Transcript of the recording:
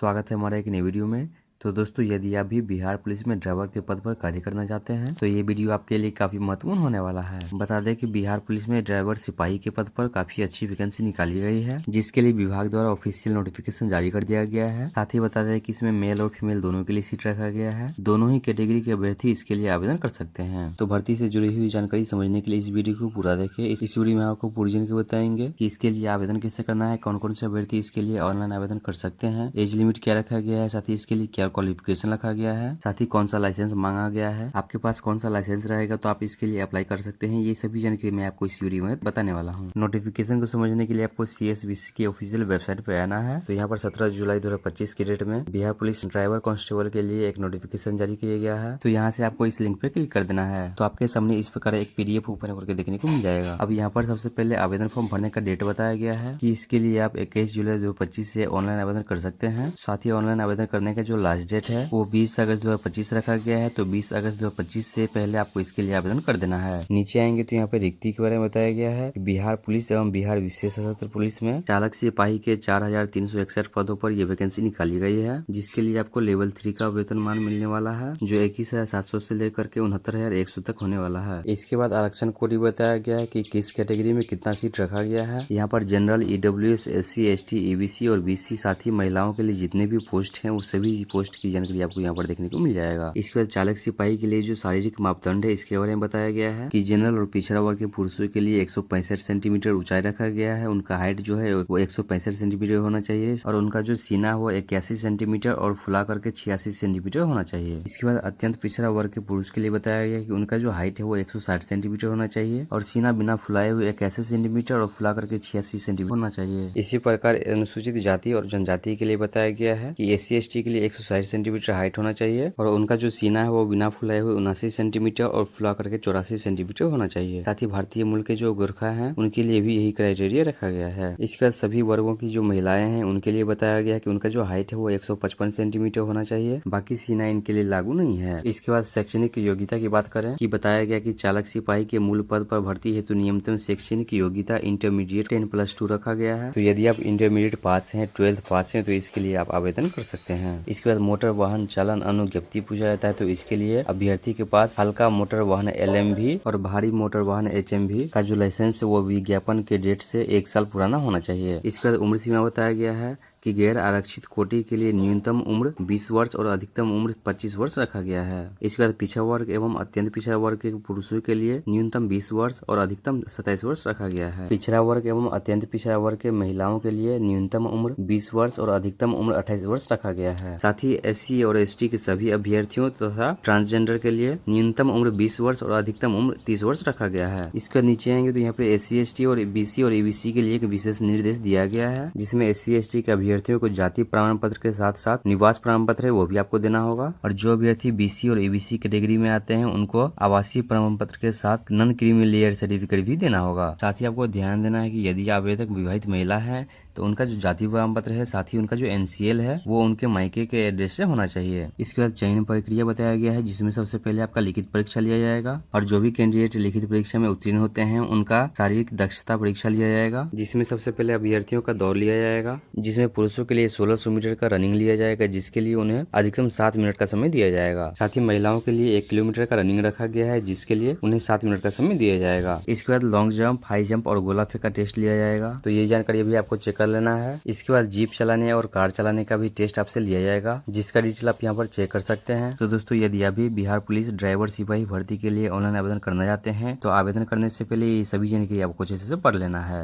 स्वागत है हमारे एक नई वीडियो में। तो दोस्तों, यदि आप भी बिहार पुलिस में ड्राइवर के पद पर कार्य करना चाहते हैं तो ये वीडियो आपके लिए काफी महत्वपूर्ण होने वाला है। बता दें कि बिहार पुलिस में ड्राइवर सिपाही के पद पर काफी अच्छी वैकेंसी निकाली गई है, जिसके लिए विभाग द्वारा ऑफिशियल नोटिफिकेशन जारी कर दिया गया है। साथ ही बता दें कि इसमें मेल और फीमेल दोनों के लिए सीट रखा गया है। दोनों ही कैटेगरी के अभ्यर्थी इसके लिए आवेदन कर सकते हैं। तो भर्ती से जुड़ी हुई जानकारी समझने के लिए इस वीडियो को पूरा देखें। इस वीडियो में आपको पूरी जानकारी बताएंगे कि इसके लिए आवेदन कैसे करना है, कौन कौन से अभ्यर्थी इसके लिए ऑनलाइन आवेदन कर सकते हैं, एज लिमिट क्या रखा गया है, साथ ही इसके लिए क्या क्वालिफिकेशन रखा गया है, साथ ही कौन सा लाइसेंस मांगा गया है, आपके पास कौन सा लाइसेंस रहेगा तो आप इसके लिए अप्लाई कर सकते हैं। ये सभी जानकारी मैं आपको इस वीडियो में बताने वाला हूँ। नोटिफिकेशन को समझने के लिए आपको CSBC की ऑफिशियल वेबसाइट पे आना है। तो यहाँ पर 17 जुलाई 2025 की डेट में बिहार पुलिस ड्राइवर कांस्टेबल के लिए एक नोटिफिकेशन जारी किया गया है। तो यहाँ से आपको इस लिंक पे क्लिक कर देना है। तो आपके सामने इस प्रकार एक PDF ओपन करके देखने को मिल जाएगा। अब यहाँ पर सबसे पहले आवेदन फॉर्म भरने का डेट बताया गया है कि इसके लिए आप 21 जुलाई 2025 से ऑनलाइन आवेदन कर सकते हैं। साथ ही ऑनलाइन आवेदन करने का जो लास्ट डेट है वो 20 अगस्त 2025 रखा गया है। तो 20 अगस्त 2025 से पहले आपको इसके लिए आवेदन कर देना है। नीचे आएंगे तो यहाँ पे रिक्ति के बारे में बताया गया है। बिहार पुलिस एवं बिहार विशेष सशस्त्र पुलिस में चालक सिपाही के 4361 पदों पर यह वैकेंसी निकाली गई है, जिसके लिए आपको लेवल 3 का वेतनमान मिलने वाला है, जो 21,700 से लेकर के 69,100 तक होने वाला है। इसके बाद आरक्षण कोड बताया गया है कि किस कैटेगरी में कितना सीट रखा गया है। यहाँ पर general, EWS, SC, ST, EBC और BC, साथ ही महिलाओं के लिए जितने भी पोस्ट हैं वो सभी पोस्ट की जानकारी आपको यहाँ पर देखने को मिल जाएगा। इसके बाद चालक सिपाही के लिए जो शारीरिक मापदंड है इसके बारे में बताया गया है कि जनरल और पिछड़ा वर्ग के पुरुषों के लिए 165 सेंटीमीटर ऊंचाई रखा गया है। उनका हाइट जो है वो 165 सेंटीमीटर होना चाहिए और उनका जो सीना वो 81 सेंटीमीटर और फुला करके 86 सेंटीमीटर होना चाहिए। इसके बाद अत्यंत पिछड़ा वर्ग के पुरुष के लिए बताया गया कि उनका जो हाइट है वो 160 सेंटीमीटर होना चाहिए और सीना बिना फुलाए हुए 81 सेंटीमीटर और फुला करके 86 सेंटीमीटर होना चाहिए। इसी प्रकार अनुसूचित जाति और जनजाति के लिए बताया गया है कि SC ST के लिए 160 सेंटीमीटर हाइट होना चाहिए और उनका जो सीना है वो बिना फुलाए हुए 79 सेंटीमीटर और फुला करके 84 सेंटीमीटर होना चाहिए। साथ ही भारतीय मूल के जो गोरखा हैं उनके लिए भी यही क्राइटेरिया रखा गया है। इसके बाद सभी वर्गों की जो महिलाएं हैं उनके लिए बताया गया है कि उनका जो हाइट है वो 155 सेंटीमीटर होना चाहिए। बाकी सीना इनके लिए लागू नहीं है। इसके बाद शैक्षणिक योग्यता की बात करें कि बताया गया कि चालक सिपाही के मूल पद पर भर्ती हेतु न्यूनतम शैक्षणिक योग्यता इंटरमीडिएट 10+2 रखा गया है। तो यदि आप इंटरमीडिएट पास हैं, 12th पास हैं तो इसके लिए आप आवेदन कर सकते हैं। इसके बाद मोटर वाहन चालन अनुज्ञप्ति पूछा जाता है। तो इसके लिए अभ्यर्थी के पास हल्का मोटर वाहन LMV और भारी मोटर वाहन HMV का जो लाइसेंस है वो विज्ञापन के डेट से 1 साल पुराना होना चाहिए। इसके बाद उम्र सीमा बताया गया है कि गैर आरक्षित कोटि के लिए न्यूनतम उम्र 20 वर्ष और अधिकतम उम्र 25 वर्ष रखा गया है। इसके बाद पिछड़ा वर्ग एवं अत्यंत पिछड़ा वर्ग के पुरुषों के लिए न्यूनतम 20 वर्ष और अधिकतम 27 वर्ष रखा गया है। पिछड़ा वर्ग एवं अत्यंत पिछड़ा वर्ग के महिलाओं के लिए न्यूनतम उम्र 20 वर्ष और अधिकतम उम्र 28 वर्ष रखा गया है। साथ ही SC और ST के सभी अभ्यर्थियों तथा ट्रांसजेंडर के लिए न्यूनतम उम्र 20 वर्ष और अधिकतम उम्र 30 वर्ष रखा गया है। इसके बाद नीचे आएंगे तो यहाँ पे SC ST और BC और EBC के लिए एक विशेष निर्देश दिया गया है, जिसमें SC ST के अभ्यर्थियों को जाति प्रमाण पत्र के साथ साथ निवास प्रमाण पत्र है वो भी आपको देना होगा और जो अभ्यर्थी BC और EBC कैटेगरी में आते हैं उनको आवासीय प्रमाण पत्र के साथ नॉन क्रीमी लेयर सर्टिफिकेट भी देना होगा। साथ ही आपको ध्यान देना है कि यदि आवेदक विवाहित महिला है तो उनका जो जाति प्रमाण पत्र है साथ ही उनका जो NCL है वो उनके मायके के एड्रेस से होना चाहिए। इसके बाद चयन प्रक्रिया बताया गया है, जिसमें सबसे पहले आपका लिखित परीक्षा लिया जाएगा और जो भी कैंडिडेट लिखित परीक्षा में उत्तीर्ण होते हैं उनका शारीरिक दक्षता परीक्षा लिया जाएगा, जिसमें सबसे पहले अभ्यर्थियों का दौड़ लिया जाएगा, जिसमें पुरुषों के लिए 1600 मीटर का रनिंग लिया जाएगा, जिसके लिए उन्हें अधिकतम 7 मिनट का समय दिया जाएगा। साथ ही महिलाओं के लिए 1 किलोमीटर का रनिंग रखा गया है, जिसके लिए उन्हें 7 मिनट का समय दिया जाएगा। इसके बाद लॉन्ग जंप, हाई जंप और गोला फेंक का टेस्ट लिया जाएगा। तो ये जानकारी भी आपको चेक कर लेना है। इसके बाद जीप चलाने और कार चलाने का भी टेस्ट आपसे लिया जाएगा, जिसका डिटेल आप यहाँ पर चेक कर सकते हैं। तो दोस्तों, यदि अभी बिहार पुलिस ड्राइवर सिपाही भर्ती के लिए ऑनलाइन आवेदन करना चाहते हैं तो आवेदन करने से पहले ये सभी जानकारी आपको अच्छे से पढ़ लेना है।